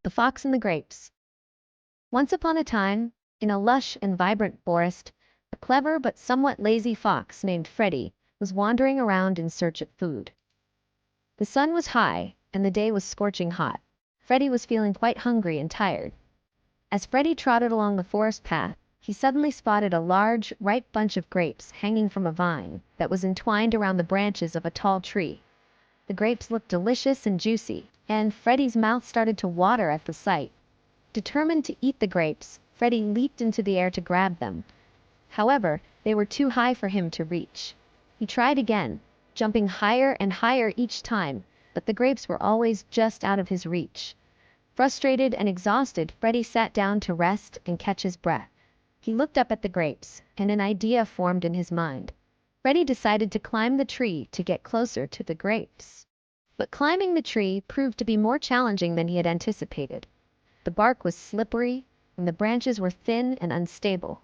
The Fox and the Grapes. Once upon a time, in a lush and vibrant forest, a clever but somewhat lazy fox named Freddie was wandering around in search of food. The sun was high, and the day was scorching hot. Freddie was feeling quite hungry and tired. As Freddie trotted along the forest path, he suddenly spotted a large, ripe bunch of grapes hanging from a vine that was entwined around the branches of a tall tree. The grapes looked delicious and juicy, and Freddie's mouth started to water at the sight. Determined to eat the grapes, Freddie leaped into the air to grab them. However, they were too high for him to reach. He tried again, jumping higher and higher each time, but the grapes were always just out of his reach. Frustrated and exhausted, Freddie sat down to rest and catch his breath. He looked up at the grapes, and an idea formed in his mind. Freddie decided to climb the tree to get closer to the grapes. But climbing the tree proved to be more challenging than he had anticipated. The bark was slippery, and the branches were thin and unstable.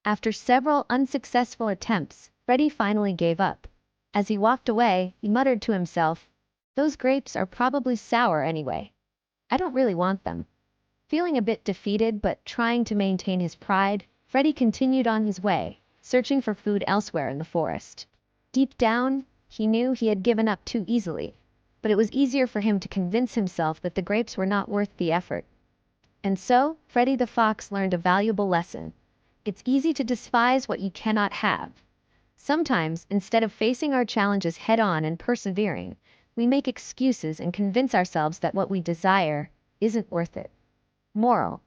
After several unsuccessful attempts, Freddie finally gave up. As he walked away, he muttered to himself, "Those grapes are probably sour anyway. I don't really want them." Feeling a bit defeated but trying to maintain his pride, Freddie continued on his way, searching for food elsewhere in the forest. Deep down, he knew he had given up too easily, but it was easier for him to convince himself that the grapes were not worth the effort. And so, Freddie the Fox learned a valuable lesson. It's easy to despise what you cannot have. Sometimes, instead of facing our challenges head-on and persevering, we make excuses and convince ourselves that what we desire isn't worth it. Moral: